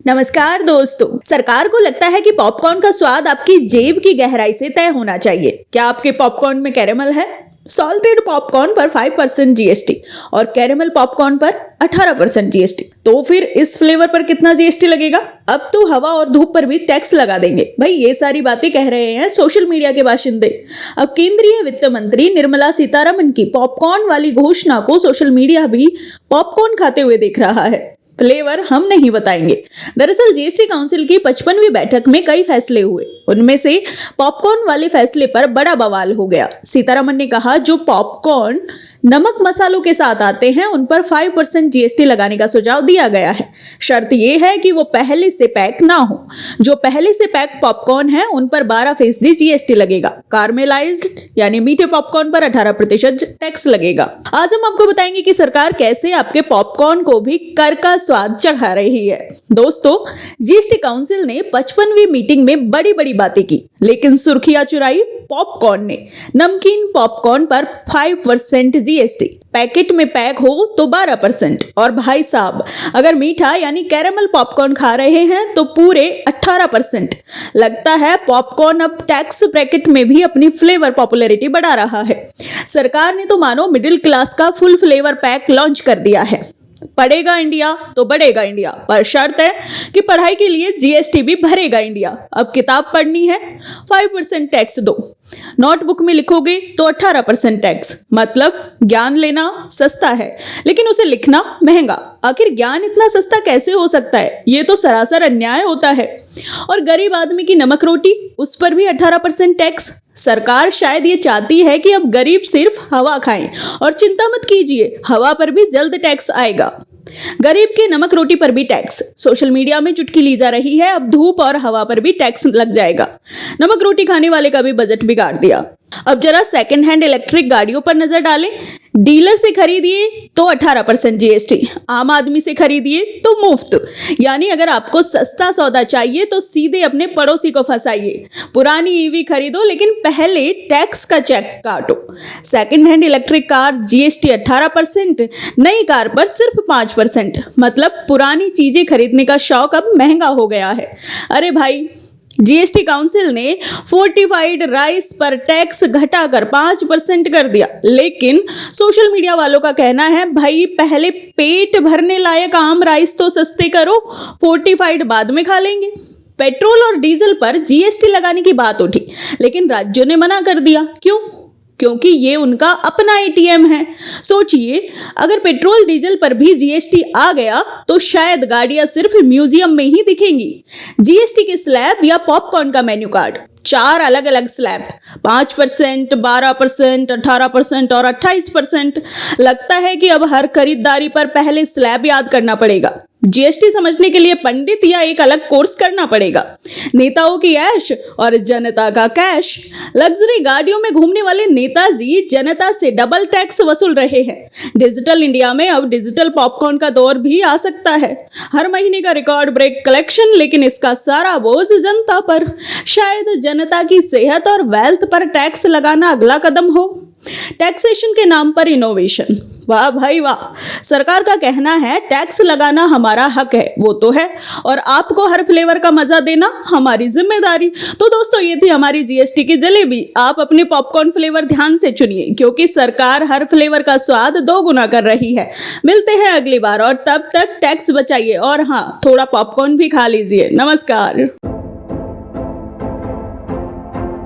नमस्कार दोस्तों। सरकार को लगता है कि पॉपकॉर्न का स्वाद आपकी जेब की गहराई से तय होना चाहिए। क्या आपके पॉपकॉर्न में कैरेमल है? सॉल्टेड पॉपकॉर्न पर 5% जीएसटी और कैरेमल पॉपकॉर्न पर 18% जीएसटी। तो फिर इस फ्लेवर पर कितना जीएसटी लगेगा? अब तो हवा और धूप पर भी टैक्स लगा देंगे। भाई ये सारी बातें कह रहे हैं सोशल मीडिया के बाशिंदे। अब केंद्रीय वित्त मंत्री निर्मला सीतारमण की पॉपकॉर्न वाली घोषणा को सोशल मीडिया भी पॉपकॉर्न खाते हुए देख रहा है। फ्लेवर हम नहीं बताएंगे। दरअसल जीएसटी काउंसिल की 55वीं बैठक में कई फैसले हुए। उनमें से पॉपकॉर्न वाले फैसले पर बड़ा बवाल हो गया। सीतारमण ने कहा जो पॉपकॉर्न नमक मसालों के साथ आते हैं उन पर 5% जीएसटी लगाने का सुझाव दिया गया है। शर्त यह है कि वो पहले से पैक ना हो। जो पहले से पैक पॉपकॉर्न है उन पर 12% जीएसटी लगेगा। कार्मेलाइज्ड यानी मीठे पॉपकॉर्न पर 18% टैक्स लगेगा। आज हम आपको बताएंगे कि सरकार कैसे आपके पॉपकॉर्न को भी कर का स्वाद चखा रही है। दोस्तों, जीएसटी काउंसिल ने 55वीं मीटिंग में बड़ी बड़ी बातें की, लेकिन सुर्खियां चुराई पॉपकॉर्न ने। नमकीन पॉपकॉर्न पर 5% जीएसटी, पैकेट में पैक हो तो 12%। और भाई साहब, अगर मीठा यानी कैरेमल पॉपकॉर्न खा रहे हैं तो पूरे 18%। लगता है पॉपकॉर्न अब टैक्स ब्रैकेट में भी अपनी फ्लेवर पॉपुलैरिटी बढ़ा रहा है। सरकार ने तो मानो मिडिल क्लास का फुल फ्लेवर पैक लॉन्च कर दिया है। पढ़ेगा इंडिया तो बढ़ेगा इंडिया, पर शर्त है कि पढ़ाई के लिए जीएसटी भी भरेगा इंडिया। अब किताब पढ़नी है 5% टैक्स दो, नोटबुक में लिखोगे तो 18% टैक्स। मतलब ज्ञान लेना सस्ता है लेकिन उसे लिखना महंगा। आखिर ज्ञान इतना सस्ता कैसे हो सकता है? ये तो सरासर अन्याय होता है। और गरीब आदमी की नमक रोटी, उस पर भी 18% टैक्स। सरकार शायद ये चाहती है कि अब गरीब सिर्फ हवा खाएं, और चिंता मत कीजिए, हवा पर भी जल्द टैक्स आएगा। गरीब के नमक रोटी पर भी टैक्स। सोशल मीडिया में चुटकी ली जा रही है, अब धूप और हवा पर भी टैक्स लग जाएगा। नमक रोटी खाने वाले का भी बजट बिगाड़ दिया। अब जरा सेकंड हैंड इलेक्ट्रिक गाड़ियों पर नजर डालें। डीलर से खरीदिए तो 18% जीएसटी, आम आदमी से खरीदिए तो मुफ्त। यानी अगर आपको सस्ता सौदा चाहिए तो सीधे अपने पड़ोसी को फंसाइए। पुरानी ईवी खरीदो लेकिन पहले टैक्स का चेक काटो। Second hand electric car GST 18%, नई कार पर सिर्फ 5%। मतलब पुरानी चीजें खरीदने का शौक अब महंगा हो गया है। अरे भाई, जीएसटी काउंसिल ने फोर्टिफाइड राइस पर टैक्स घटाकर 5% कर दिया, लेकिन सोशल मीडिया वालों का कहना है भाई पहले पेट भरने लायक आम राइस तो सस्ते करो, फोर्टिफाइड बाद में खा लेंगे। पेट्रोल और डीजल पर जीएसटी लगाने की बात उठी, लेकिन राज्यों ने मना कर दिया। क्यों? क्योंकि ये उनका अपना एटीएम है। सोचिए, अगर पेट्रोल डीजल पर भी जीएसटी आ गया तो शायद गाड़ियां सिर्फ म्यूजियम में ही दिखेंगी। जीएसटी के स्लैब या पॉपकॉर्न का मेन्यू कार्ड, 4 अलग अलग स्लैब, 5%, 12%, 18% और 28%। लगता है कि अब हर खरीदारी पर पहले स्लैब याद करना पड़ेगा। जीएसटी समझने के लिए पंडित या एक अलग कोर्स करना पड़ेगा। नेताओं की ऐश और जनता का कैश। लग्जरी गाड़ियों में घूमने वाले नेताजी जनता से डबल टैक्स वसूल रहे हैं। डिजिटल इंडिया में अब डिजिटल पॉपकॉर्न का दौर भी आ सकता है। हर महीने का रिकॉर्ड ब्रेक कलेक्शन, लेकिन इसका सारा बोझ जनता पर। शायद जनता की सेहत और वेल्थ पर टैक्स लगाना अगला कदम हो। टैक्सेशन के नाम पर इनोवेशन। वाह भाई वाह। सरकार का कहना है टैक्स लगाना हमारा हक है, वो तो है, और आपको हर फ्लेवर का मजा देना हमारी जिम्मेदारी। तो दोस्तों, ये थी हमारी जीएसटी की जलेबी। आप अपने पॉपकॉर्न फ्लेवर ध्यान से चुनिए, क्योंकि सरकार हर फ्लेवर का स्वाद 2 गुना कर रही है। मिलते हैं अगली बार, और तब तक टैक्स बचाइए और हाँ, थोड़ा पॉपकॉर्न भी खा लीजिए। नमस्कार।